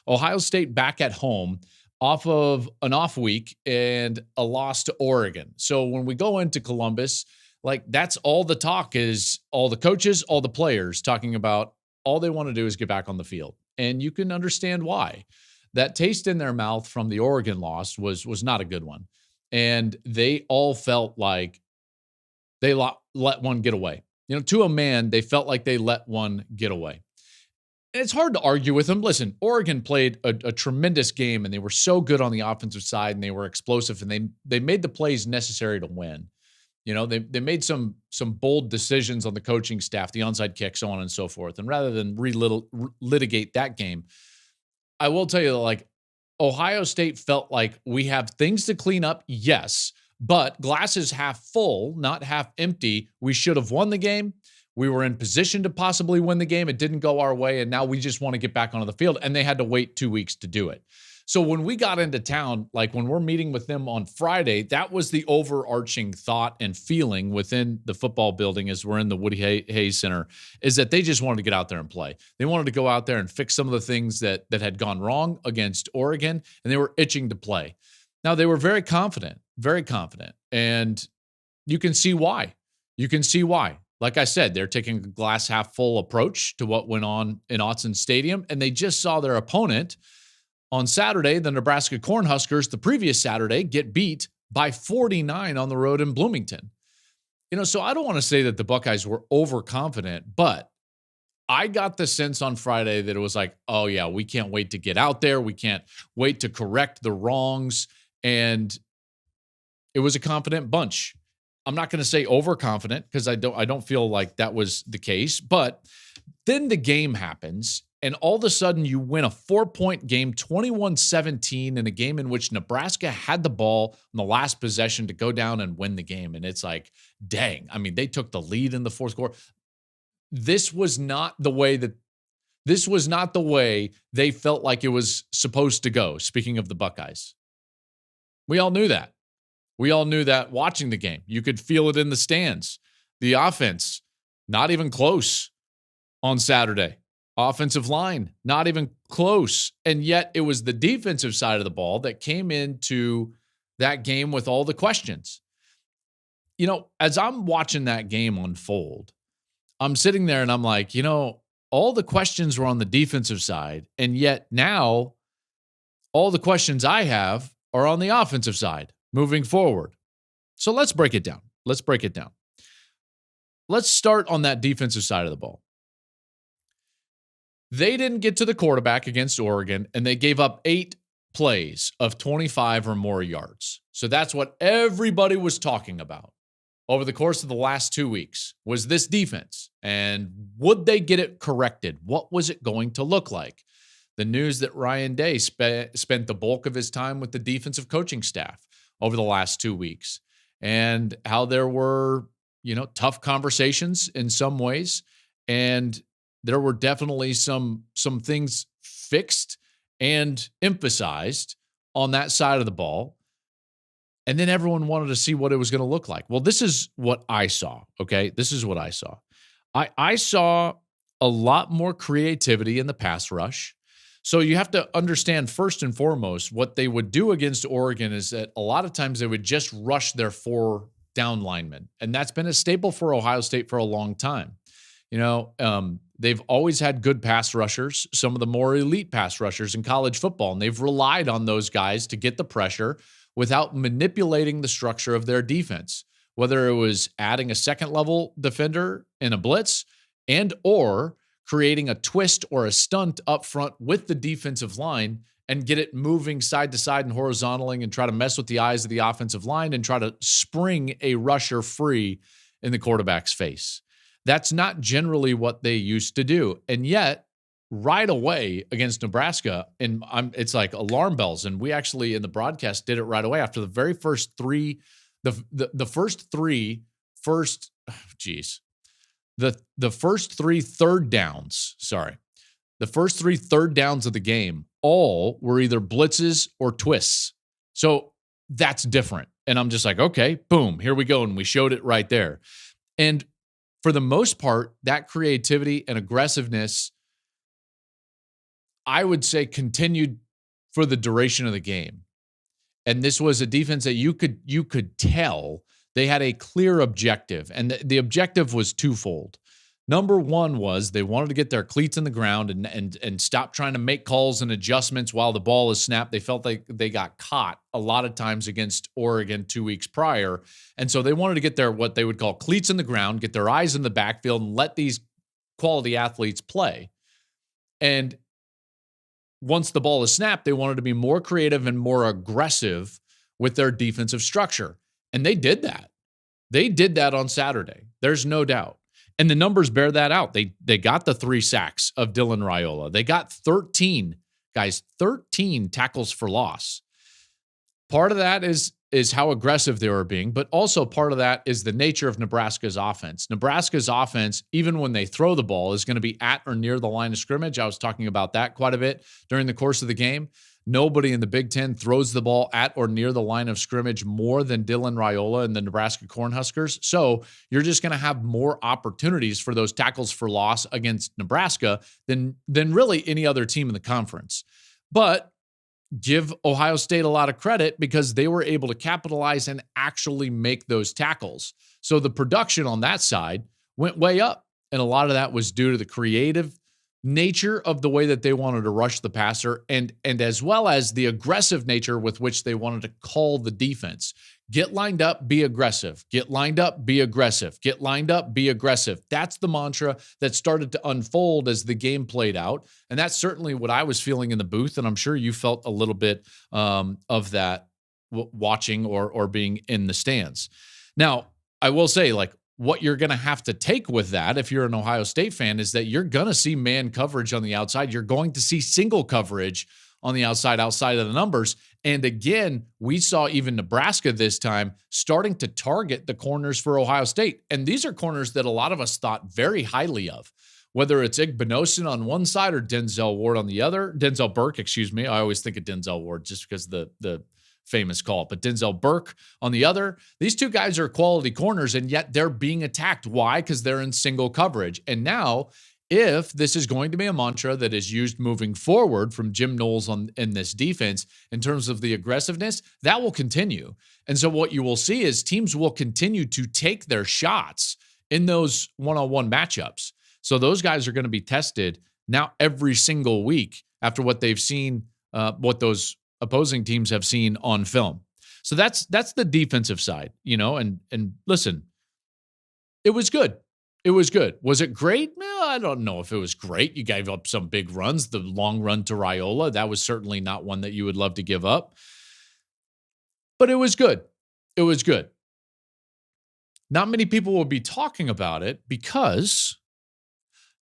Ohio State back at home off of an off week and a loss to Oregon. So when we go into Columbus, like that's all the talk is all the coaches, all the players talking about all they want to do is get back on the field. And you can understand why. That taste in their mouth from the Oregon loss was not a good one. And they all felt like they let one get away. To a man, they felt like they let one get away. And it's hard to argue with them. Listen, Oregon played a tremendous game, and they were so good on the offensive side, and they were explosive, and they made the plays necessary to win. They made some bold decisions on the coaching staff, the onside kick, so on and so forth. And rather than litigate that game, I will tell you that, like, Ohio State felt like we have things to clean up, yes, but glass is half full, not half empty. We should have won the game. We were in position to possibly win the game. It didn't go our way, and now we just want to get back onto the field, and they had to wait 2 weeks to do it. So when we got into town, like when we're meeting with them on Friday, that was the overarching thought and feeling within the football building as we're in the Woody Hayes Center, is that they just wanted to get out there and play. They wanted to go out there and fix some of the things that had gone wrong against Oregon, and they were itching to play. Now, they were very confident, and you can see why. Like I said, they're taking a glass half full approach to what went on in Autzen Stadium, and they just saw their opponent on Saturday, the Nebraska Cornhuskers, the previous Saturday, get beat by 49 on the road in Bloomington. So I don't want to say that the Buckeyes were overconfident, but I got the sense on Friday that it was like, oh yeah, we can't wait to get out there. We can't wait to correct the wrongs. And it was a confident bunch. I'm not going to say overconfident because I don't feel like that was the case, but then the game happens. And all of a sudden, you win a 4-point game, 21-17, in a game in which Nebraska had the ball in the last possession to go down and win the game. And it's like, dang. I mean, they took the lead in the fourth quarter. This was not the way they felt like it was supposed to go, speaking of the Buckeyes. We all knew that. Watching the game. You could feel it in the stands. The offense, not even close on Saturday. Offensive line, not even close. And yet it was the defensive side of the ball that came into that game with all the questions. As I'm watching that game unfold, I'm sitting there and I'm like, all the questions were on the defensive side. And yet now all the questions I have are on the offensive side moving forward. So let's break it down. Let's start on that defensive side of the ball. They didn't get to the quarterback against Oregon, and they gave up 8 plays of 25 or more yards. So that's what everybody was talking about over the course of the last 2 weeks, was this defense. And would they get it corrected? What was it going to look like? The news that Ryan Day spent the bulk of his time with the defensive coaching staff over the last 2 weeks, and how there were, tough conversations in some ways, and there were definitely some things fixed and emphasized on that side of the ball. And then everyone wanted to see what it was going to look like. Well, this is what I saw, okay? This is what I saw. I saw a lot more creativity in the pass rush. So you have to understand, first and foremost, what they would do against Oregon is that a lot of times they would just rush their 4 down linemen. And that's been a staple for Ohio State for a long time. They've always had good pass rushers, some of the more elite pass rushers in college football, and they've relied on those guys to get the pressure without manipulating the structure of their defense, whether it was adding a second-level defender in a blitz and or creating a twist or a stunt up front with the defensive line and get it moving side to side and horizontaling and try to mess with the eyes of the offensive line and try to spring a rusher free in the quarterback's face. That's not generally what they used to do. And yet, right away against Nebraska, and it's like alarm bells. And we actually, in the broadcast, did it right away after the very first 3, the first 3 third downs, the first 3 third downs of the game, all were either blitzes or twists. So that's different. And I'm just like, okay, boom, here we go. And we showed it right there. And for the most part, that creativity and aggressiveness, I would say continued for the duration of the game. And this was a defense that you could tell they had a clear objective. And the objective was twofold. Number one was they wanted to get their cleats in the ground and stop trying to make calls and adjustments while the ball is snapped. They felt like they got caught a lot of times against Oregon 2 weeks prior. And so they wanted to get their, what they would call cleats in the ground, get their eyes in the backfield and let these quality athletes play. And once the ball is snapped, they wanted to be more creative and more aggressive with their defensive structure. And they did that. They did that on Saturday. There's no doubt. And the numbers bear that out. They got the 3 sacks of Dylan Raiola. They got 13 tackles for loss. Part of that is how aggressive they were being, but also part of that is the nature of Nebraska's offense. Nebraska's offense, even when they throw the ball, is going to be at or near the line of scrimmage. I was talking about that quite a bit during the course of the game. Nobody in the Big Ten throws the ball at or near the line of scrimmage more than Dylan Raiola and the Nebraska Cornhuskers. So you're just going to have more opportunities for those tackles for loss against Nebraska than really any other team in the conference. But give Ohio State a lot of credit because they were able to capitalize and actually make those tackles. So the production on that side went way up. And a lot of that was due to the creative nature of the way that they wanted to rush the passer and as well as the aggressive nature with which they wanted to call the defense. Get lined up, be aggressive. Get lined up, be aggressive. Get lined up, be aggressive. That's the mantra that started to unfold as the game played out. And that's certainly what I was feeling in the booth. And I'm sure you felt a little bit of that watching or being in the stands. Now, I will say, like, what you're going to have to take with that, if you're an Ohio State fan, is that you're going to see man coverage on the outside. You're going to see single coverage on the outside of the numbers. And again, we saw even Nebraska this time starting to target the corners for Ohio State. And these are corners that a lot of us thought very highly of, whether it's Igbinosun on one side or Denzel Ward on the other. Denzel Burke, excuse me. I always think of Denzel Ward just because the famous call, but Denzel Burke on the other. These two guys are quality corners, and yet they're being attacked. Why? Because they're in single coverage. And now, if this is going to be a mantra that is used moving forward from Jim Knowles in this defense in terms of the aggressiveness, that will continue. And so what you will see is teams will continue to take their shots in those one-on-one matchups. So those guys are going to be tested now every single week after what they've seen, what those opposing teams have seen on film. So that's the defensive side, and listen, it was good. It was good. Was it great? Well, I don't know if it was great. You gave up some big runs. The long run to Raiola, that was certainly not one that you would love to give up. But it was good. It was good. Not many people will be talking about it because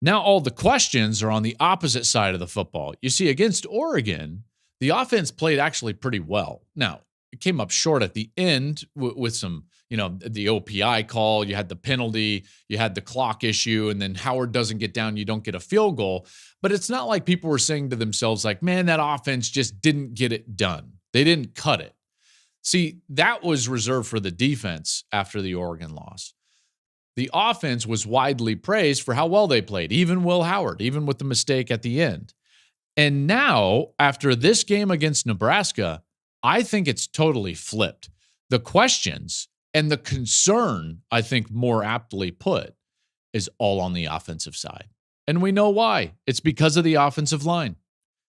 now all the questions are on the opposite side of the football. You see, against Oregon, the offense played actually pretty well. Now, it came up short at the end with some, the OPI call. You had the penalty, you had the clock issue, and then Howard doesn't get down, you don't get a field goal. But it's not like people were saying to themselves, like, man, that offense just didn't get it done. They didn't cut it. See, that was reserved for the defense after the Oregon loss. The offense was widely praised for how well they played, even Will Howard, even with the mistake at the end. And now, after this game against Nebraska, I think it's totally flipped. The questions and the concern, I think more aptly put, is all on the offensive side. And we know why. It's because of the offensive line.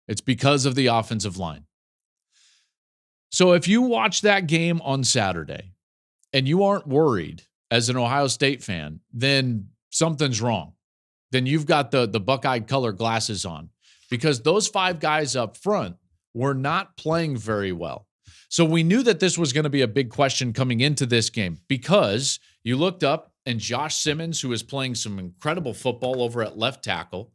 It's because of the offensive line. So if you watch that game on Saturday and you aren't worried as an Ohio State fan, then something's wrong. Then you've got the Buckeye color glasses on. Because those 5 guys up front were not playing very well. So we knew that this was going to be a big question coming into this game because you looked up and Josh Simmons, who is playing some incredible football over at left tackle,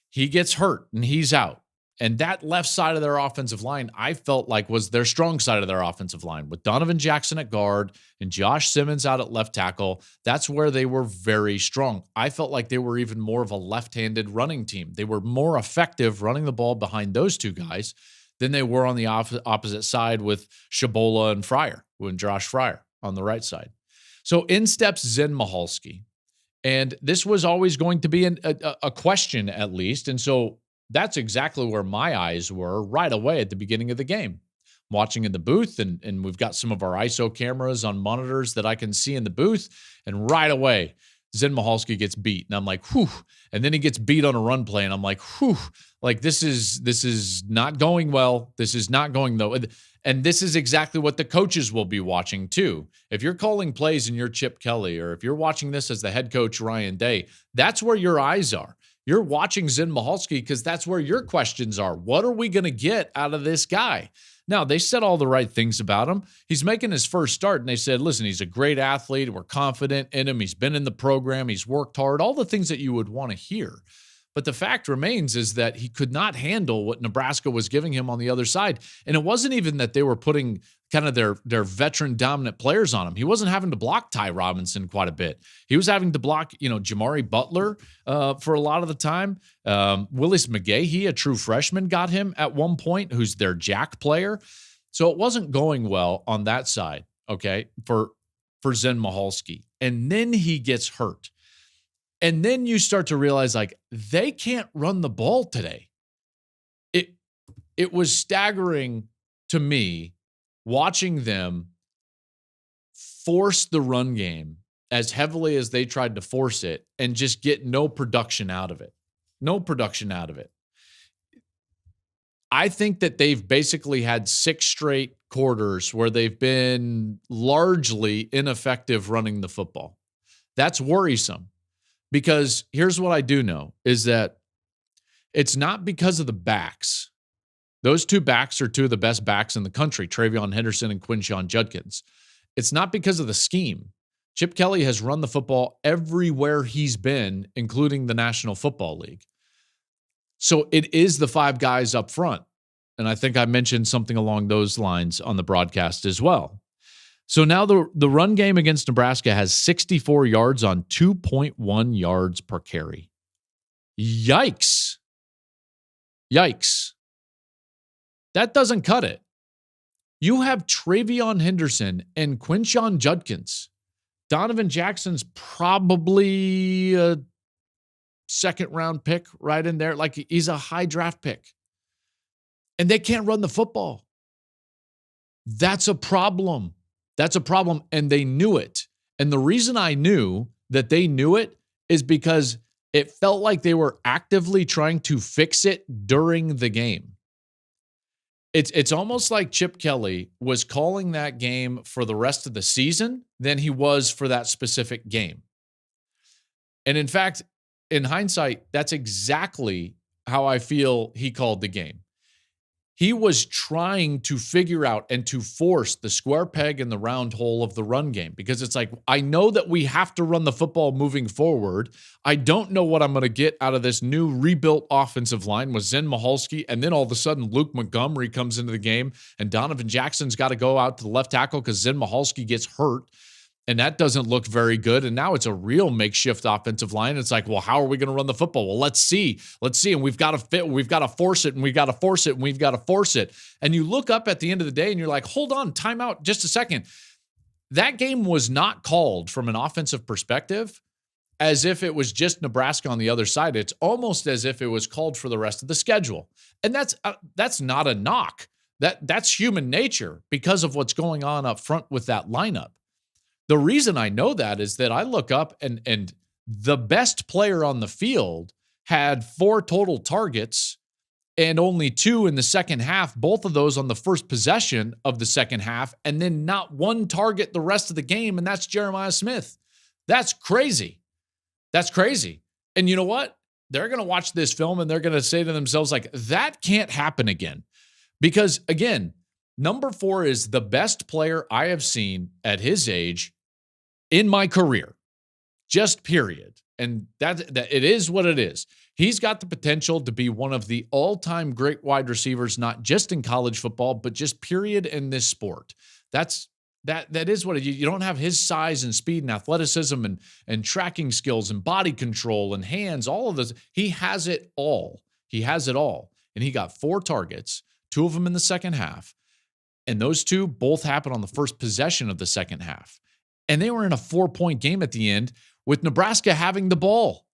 he gets hurt and he's out. And that left side of their offensive line, I felt like was their strong side of their offensive line with Donovan Jackson at guard and Josh Simmons out at left tackle. That's where they were very strong. I felt like they were even more of a left-handed running team. They were more effective running the ball behind those two guys than they were on the opposite side with Shabola and Fryer, and Josh Fryer on the right side. So in steps Zen Mahalski. And this was always going to be a question at least. And so That's exactly where my eyes were right away at the beginning of the game. I'm watching in the booth, and we've got some of our ISO cameras on monitors that I can see in the booth, and right away, Zen Michalski gets beat, and I'm like, whew. And then he gets beat on a run play, and I'm like, whew. Like, this is not going well. This is not going though. And this is exactly what the coaches will be watching too. If you're calling plays and you're Chip Kelly, or if you're watching this as the head coach, Ryan Day, that's where your eyes are. You're watching Zen Michalski because that's where your questions are. What are we going to get out of this guy? Now, they said all the right things about him. He's making his first start, and they said, listen, he's a great athlete. We're confident in him. He's been in the program. He's worked hard, all the things that you would want to hear. But the fact remains is that he could not handle what Nebraska was giving him on the other side. And it wasn't even that they were putting kind of their veteran dominant players on him. He wasn't having to block Ty Robinson quite a bit. He was having to block, Jamari Butler for a lot of the time. Willis McGahee, a true freshman, got him at one point, who's their jack player. So it wasn't going well on that side, okay, for Zen Michalski. And then he gets hurt. And then you start to realize, like, they can't run the ball today. It was staggering to me watching them force the run game as heavily as they tried to force it and just get no production out of it. No production out of it. I think that they've basically had 6 straight quarters where they've been largely ineffective running the football. That's worrisome. Because here's what I do know is that it's not because of the backs. Those 2 backs are 2 of the best backs in the country, Travion Henderson and Quinshon Judkins. It's not because of the scheme. Chip Kelly has run the football everywhere he's been, including the National Football League. So it is the 5 guys up front. And I think I mentioned something along those lines on the broadcast as well. So now the run game against Nebraska has 64 yards on 2.1 yards per carry. Yikes. Yikes. That doesn't cut it. You have Travion Henderson and Quinshon Judkins. Donovan Jackson's probably a second-round pick right in there. Like, he's a high draft pick. And they can't run the football. That's a problem. That's a problem, and they knew it. And the reason I knew that they knew it is because it felt like they were actively trying to fix it during the game. It's almost like Chip Kelly was calling that game for the rest of the season than he was for that specific game. And in fact, in hindsight, that's exactly how I feel he called the game. He was trying to figure out and to force the square peg in the round hole of the run game, because it's like, I know that we have to run the football moving forward. I don't know what I'm going to get out of this new rebuilt offensive line with Zen Michalski, and then all of a sudden Luke Montgomery comes into the game and Donovan Jackson's got to go out to the left tackle because Zen Michalski gets hurt. And that doesn't look very good. And now it's a real makeshift offensive line. It's like, well, how are we going to run the football? Well, let's see. And we've got to fit. We've got to force it. And we've got to force it. And we've got to force it. And you look up at the end of the day and you're like, hold on, time out just a second. That game was not called from an offensive perspective as if it was just Nebraska on the other side. It's almost as if it was called for the rest of the schedule. And that's not a knock. That's human nature because of what's going on up front with that lineup. The reason I know that is that I look up and the best player on the field had 4 total targets and only 2 in the second half, both of those on the first possession of the second half, and then not 1 target the rest of the game, and that's Jeremiah Smith. That's crazy. That's crazy. And you know what? They're going to watch this film and they're going to say to themselves, like, that can't happen again. Because, again, number 4 is the best player I have seen at his age in my career, just period. And that it is what it is. He's got the potential to be one of the all-time great wide receivers, not just in college football, but just period in this sport. That is what you don't have his size and speed and athleticism and tracking skills and body control and hands, all of this. He has it all. He has it all. And he got 4 targets, 2 of them in the second half. And those 2 both happened on the first possession of the second half. And they were in a 4-point game at the end with Nebraska having the ball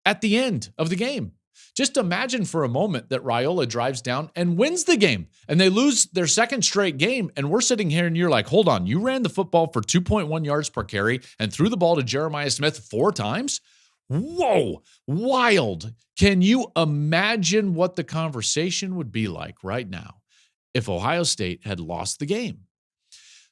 at the end of the game. Just imagine for a moment that Raiola drives down and wins the game, and they lose their second straight game, and we're sitting here and you're like, hold on, you ran the football for 2.1 yards per carry and threw the ball to Jeremiah Smith 4 times? Whoa, wild. Can you imagine what the conversation would be like right now if Ohio State had lost the game?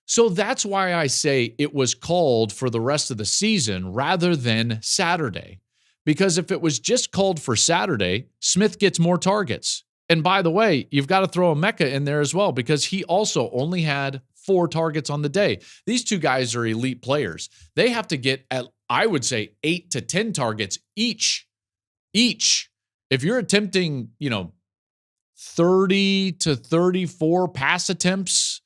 So that's why I say it was called for the rest of the season rather than Saturday. Because if it was just called for Saturday, Smith gets more targets. And by the way, you've got to throw Emeka in there as well, because he also only had 4 targets on the day. These two guys are elite players. They have to get, I would say, 8 to 10 targets each. If you're attempting, 30 to 34 pass attempts,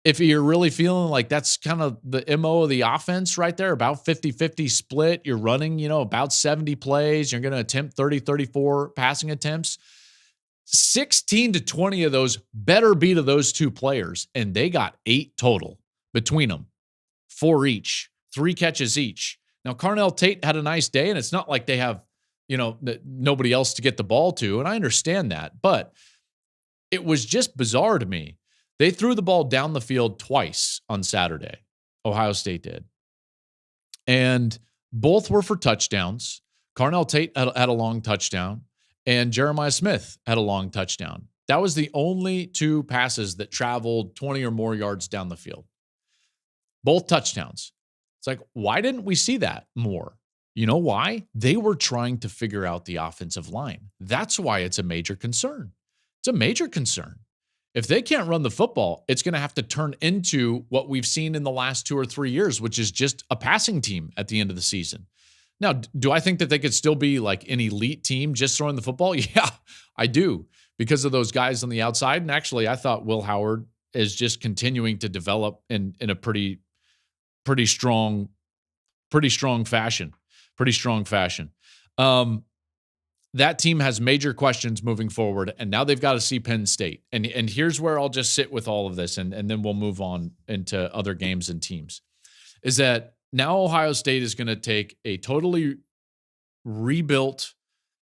if you're really feeling like that's kind of the MO of the offense right there, about 50-50 split, you're running, about 70 plays, you're going to attempt 30, 34 passing attempts. 16 to 20 of those better be to those two players, and they got 8 total between them, 4 each, 3 catches each. Now, Carnell Tate had a nice day, and it's not like they have, nobody else to get the ball to, and I understand that, but it was just bizarre to me. They threw the ball down the field twice on Saturday. Ohio State did. And both were for touchdowns. Carnell Tate had a long touchdown, and Jeremiah Smith had a long touchdown. That was the only 2 passes that traveled 20 or more yards down the field. Both touchdowns. It's like, why didn't we see that more? You know why? They were trying to figure out the offensive line. That's why it's a major concern. It's a major concern. If they can't run the football, it's going to have to turn into what we've seen in the last 2 or 3 years, which is just a passing team at the end of the season. Now, do I think that they could still be like an elite team just throwing the football? Yeah, I do, because of those guys on the outside. And actually, I thought Will Howard is just continuing to develop in a pretty strong fashion. That team has major questions moving forward, and now they've got to see Penn State. And here's where I'll just sit with all of this, and then we'll move on into other games and teams, is that now Ohio State is going to take a totally rebuilt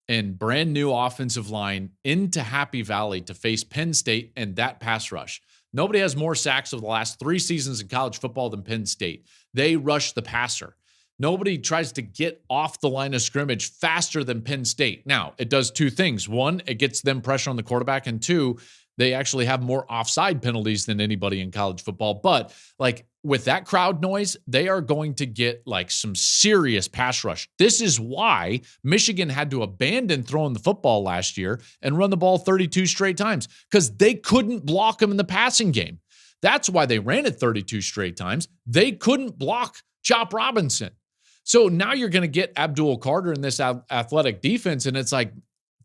and brand new offensive line into Happy Valley to face Penn State and that pass rush. Nobody has more sacks over the last 3 seasons in college football than Penn State. They rush the passer. Nobody tries to get off the line of scrimmage faster than Penn State. Now, it does 2 things. 1, it gets them pressure on the quarterback, and 2, they actually have more offside penalties than anybody in college football. But with that crowd noise, they are going to get some serious pass rush. This is why Michigan had to abandon throwing the football last year and run the ball 32 straight times, because they couldn't block them in the passing game. That's why they ran it 32 straight times. They couldn't block Chop Robinson. So now you're going to get Abdul Carter in this athletic defense, and it's like,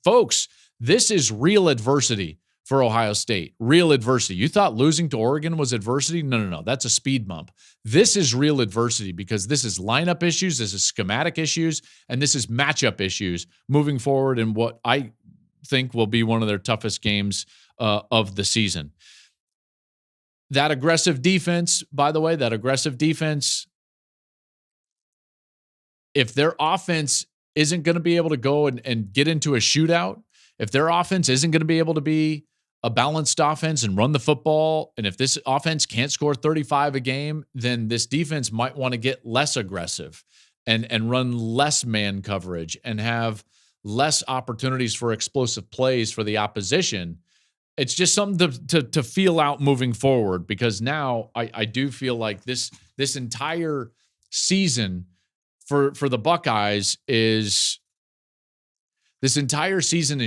folks, this is real adversity for Ohio State. Real adversity. You thought losing to Oregon was adversity? No. That's a speed bump. This is real adversity, because this is lineup issues, this is schematic issues, and this is matchup issues moving forward in what I think will be one of their toughest games of the season. That aggressive defense, by the way, if their offense isn't going to be able to go and get into a shootout, if their offense isn't going to be able to be a balanced offense and run the football, and if this offense can't score 35 a game, then this defense might want to get less aggressive and run less man coverage and have less opportunities for explosive plays for the opposition. It's just something to feel out moving forward, because now I do feel like this entire season for the Buckeyes is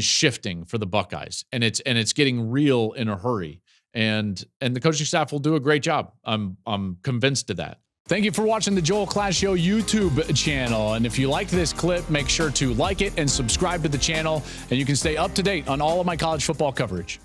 shifting for the Buckeyes, and it's getting real in a hurry, and the coaching staff will do a great job. I'm convinced of that. Thank you for watching the Joel Klatt Show YouTube channel. And if you liked this clip, make sure to like it and subscribe to the channel, and you can stay up to date on all of my college football coverage.